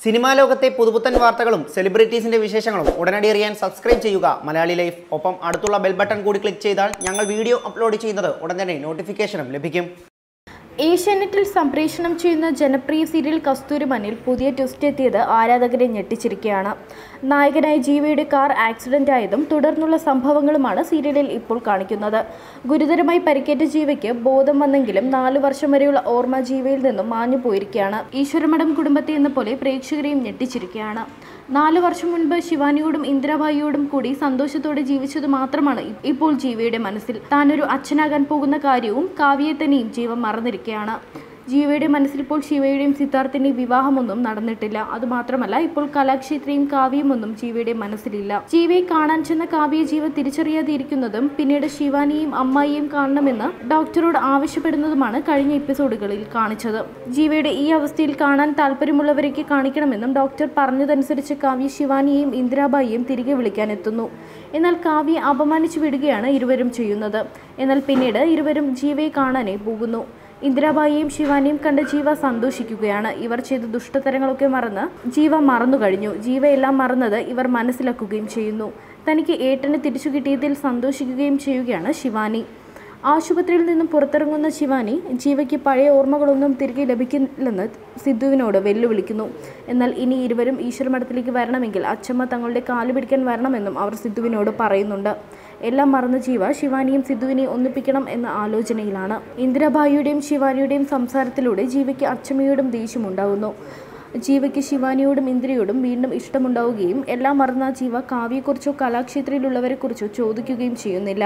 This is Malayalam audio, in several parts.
സിനിമാ ലോകത്തെ പുതുപുത്തൻ വാർത്തകളും സെലിബ്രിറ്റീസിന്റെ വിശേഷങ്ങളും ഉടനടി അറിയാൻ സബ്സ്ക്രൈബ് ചെയ്യുക മലയാളി ലൈഫ്. ഒപ്പം അടുത്തുള്ള ബെൽ ബട്ടൺ കൂടി ക്ലിക്ക് ചെയ്താൽ ഞങ്ങൾ വീഡിയോ അപ്ലോഡ് ചെയ്യുന്നത് ഉടൻ തന്നെ നോട്ടിഫിക്കേഷനും ലഭിക്കും. ഏഷ്യാനെറ്റിൽ സംപ്രേഷണം ചെയ്യുന്ന ജനപ്രിയ സീരിയൽ കസ്തൂരിമനിൽ പുതിയ ട്വിസ്റ്റ് എത്തിയത് ആരാധകരെ ഞെട്ടിച്ചിരിക്കുകയാണ്. നായകനായ ജീവയുടെ കാർ ആക്സിഡന്റ് ആയതും തുടർന്നുള്ള സംഭവങ്ങളുമാണ് സീരിയലിൽ ഇപ്പോൾ കാണിക്കുന്നത്. ഗുരുതരമായി പരിക്കേറ്റ ജീവയ്ക്ക് ബോധം വന്നെങ്കിലും 4 വർഷം വരെയുള്ള ഓർമ്മ ജീവയിൽ നിന്നും മാഞ്ഞു പോയിരിക്കുകയാണ്. ഈശ്വരമഠം കുടുംബത്തെ എന്ന പോലെ പ്രേക്ഷകരെയും ഞെട്ടിച്ചിരിക്കുകയാണ്. 4 വർഷം മുൻപ് ശിവാനിയോടും ഇന്ദിരാഭായിയോടും കൂടി സന്തോഷത്തോടെ ജീവിച്ചത് മാത്രമാണ് ഇപ്പോൾ ജീവയുടെ മനസ്സിൽ. താനൊരു അച്ഛനാകാൻ പോകുന്ന കാര്യവും കാവ്യയെ തന്നെയും ജീവ മറന്നിരിക്കുകയാണ്. ജീവയുടെ മനസ്സിൽ ഇപ്പോൾ ശിവയുടെയും സിദ്ധാർത്ഥിന്റെയും വിവാഹമൊന്നും നടന്നിട്ടില്ല. അതുമാത്രമല്ല, ഇപ്പോൾ കലാക്ഷേത്രയും കാവ്യമൊന്നും ജീവയുടെ മനസ്സിലില്ല. ജീവയെ കാണാൻ ചെന്ന കാവ്യ ജീവ തിരിച്ചറിയാതെ ഇരിക്കുന്നതും പിന്നീട് ശിവാനിയെയും അമ്മായിയെയും കാണണമെന്ന് ഡോക്ടറോട് ആവശ്യപ്പെടുന്നതുമാണ് കഴിഞ്ഞ എപ്പിസോഡുകളിൽ കാണിച്ചത്. ജീവയുടെ ഈ അവസ്ഥയിൽ കാണാൻ താല്പര്യമുള്ളവരേക്ക് കാണിക്കണമെന്നും ഡോക്ടർ പറഞ്ഞതനുസരിച്ച് കാവ്യ ശിവാനിയെയും ഇന്ദിരാഭായിയെയും തിരികെ വിളിക്കാനെത്തുന്നു. എന്നാൽ കാവ്യയെ അപമാനിച്ചു വിടുകയാണ് ഇരുവരും ചെയ്യുന്നത്. എന്നാൽ പിന്നീട് ഇരുവരും ജീവയെ കാണാനായി പോകുന്നു. ഇന്ദിരാഭായിയെയും ശിവാനിയും കണ്ട് ജീവ സന്തോഷിക്കുകയാണ്. ഇവർ ചെയ്ത ദുഷ്ടതരങ്ങളൊക്കെ മറന്ന് ജീവ മറന്നു കഴിഞ്ഞു. ജീവയെല്ലാം മറന്നത് ഇവർ മനസ്സിലാക്കുകയും ചെയ്യുന്നു. തനിക്ക് ഏട്ടനെ തിരിച്ചു കിട്ടിയതിൽ സന്തോഷിക്കുകയും ചെയ്യുകയാണ് ശിവാനി. ആശുപത്രിയിൽ നിന്നും പുറത്തിറങ്ങുന്ന ശിവാനി ജീവയ്ക്ക് പഴയ ഓർമ്മകളൊന്നും തിരികെ ലഭിക്കില്ലെന്ന് സിദ്ധുവിനോട് വെല്ലുവിളിക്കുന്നു. എന്നാൽ ഇനി ഇരുവരും ഈശ്വരമഠത്തിലേക്ക് വരണമെങ്കിൽ അച്ഛമ്മ തങ്ങളുടെ കാല് പിടിക്കാൻ വരണമെന്നും അവർ സിദ്ധുവിനോട് പറയുന്നുണ്ട്. എല്ലാം മറന്ന ജീവ ശിവാനിയും സിദ്ധുവിനെയും ഒന്നിപ്പിക്കണം എന്ന ആലോചനയിലാണ്. ഇന്ദിരാഭായിയുടെയും ശിവാനിയുടെയും സംസാരത്തിലൂടെ ജീവയ്ക്ക് അച്ഛമ്മയോടും ദേഷ്യമുണ്ടാകുന്നു. ജീവയ്ക്ക് ശിവാനിയോടും ഇന്ദിരയോടും വീണ്ടും ഇഷ്ടമുണ്ടാവുകയും എല്ലാം മറന്ന ജീവ കാവ്യയെക്കുറിച്ചോ കലാക്ഷേത്രയിലുള്ളവരെക്കുറിച്ചോ ചോദിക്കുകയും ചെയ്യുന്നില്ല.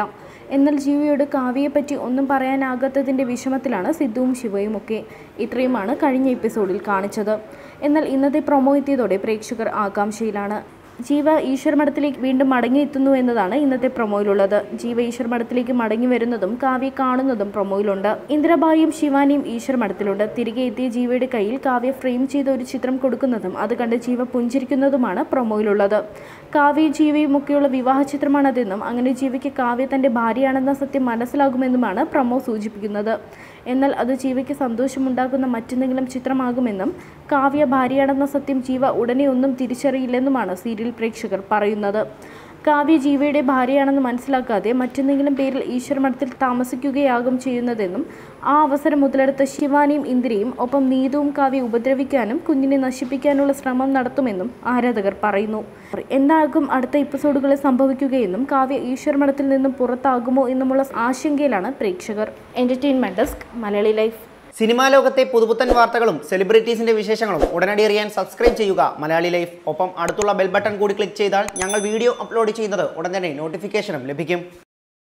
എന്നാൽ ജീവയോട് കാവ്യയെപ്പറ്റി ഒന്നും പറയാനാകാത്തതിൻ്റെ വിഷമത്തിലാണ് സിദ്ധുവും ശിവയും ഒക്കെ. ഇത്രയുമാണ് കഴിഞ്ഞ എപ്പിസോഡിൽ കാണിച്ചത്. എന്നാൽ ഇന്നത്തെ പ്രൊമോ എത്തിയതോടെ പ്രേക്ഷകർ ആകാംക്ഷയിലാണ്. ജീവ ഈശ്വരമഠത്തിലേക്ക് വീണ്ടും മടങ്ങിയെത്തുന്നു എന്നതാണ് ഇന്നത്തെ പ്രൊമോയിലുള്ളത്. ജീവ ഈശ്വരമഠത്തിലേക്ക് മടങ്ങി വരുന്നതും കാവ്യ കാണുന്നതും പ്രൊമോയിലുണ്ട്. ഇന്ദിരാഭായിയും ശിവാനിയും ഈശ്വരമഠത്തിലുണ്ട്. തിരികെ എത്തിയ ജീവയുടെ കയ്യിൽ കാവ്യ ഫ്രെയിം ചെയ്ത ഒരു ചിത്രം കൊടുക്കുന്നതും അത് കണ്ട് ജീവ പുഞ്ചിരിക്കുന്നതുമാണ് പ്രൊമോയിലുള്ളത്. കാവ്യയും ജീവയും ഒക്കെയുള്ള വിവാഹ ചിത്രമാണതെന്നും അങ്ങനെ ജീവയ്ക്ക് കാവ്യ തൻ്റെ ഭാര്യയാണെന്ന സത്യം മനസ്സിലാകുമെന്നുമാണ് പ്രൊമോ സൂചിപ്പിക്കുന്നത്. എന്നാൽ അത് ജീവയ്ക്ക് സന്തോഷമുണ്ടാക്കുന്ന മറ്റെന്തെങ്കിലും ചിത്രമാകുമെന്നും കാവ്യ ഭാര്യയാണെന്ന സത്യം ജീവ ഉടനെ ഒന്നും തിരിച്ചറിയില്ലെന്നുമാണ് സീരിയൽ പ്രേക്ഷകർ പറയുന്നത്. കാവ്യ ജീവയുടെ ഭാര്യയാണെന്ന് മനസ്സിലാക്കാതെ മറ്റെന്തെങ്കിലും പേരിൽ ഈശ്വരമഠത്തിൽ താമസിക്കുകയാകും ചെയ്യുന്നതെന്നും ആ അവസരം മുതലെടുത്ത ശിവാനിയും ഇന്ദിരയും ഒപ്പം നീതുവും കാവ്യ ഉപദ്രവിക്കാനും കുഞ്ഞിനെ നശിപ്പിക്കാനുള്ള ശ്രമം നടത്തുമെന്നും ആരാധകർ പറയുന്നു. എന്താകും അടുത്ത എപ്പിസോഡുകളിൽ സംഭവിക്കുകയെന്നും കാവ്യ ഈശ്വരമഠത്തിൽ നിന്നും പുറത്താകുമോ എന്നുമുള്ള ആശങ്കയിലാണ് പ്രേക്ഷകർ. Entertainment desk, Malayali life. Cinema ലോകത്തെ പുതുപുത്തൻ വാർത്തകളും സെലിബ്രിറ്റീസിന്റെ വിശേഷങ്ങളും ഉടനടി അറിയാൻ സബ്സ്ക്രൈബ് ചെയ്യുക മലയാളി ലൈഫ്. ഒപ്പം അടുത്തുള്ള ബെൽ ബട്ടൺ കൂടി ക്ലിക്ക് ചെയ്താൽ ഞങ്ങൾ വീഡിയോ അപ്ലോഡ് ചെയ്യുന്നത് ഉടൻ തന്നെ നോട്ടിഫിക്കേഷനും ലഭിക്കും.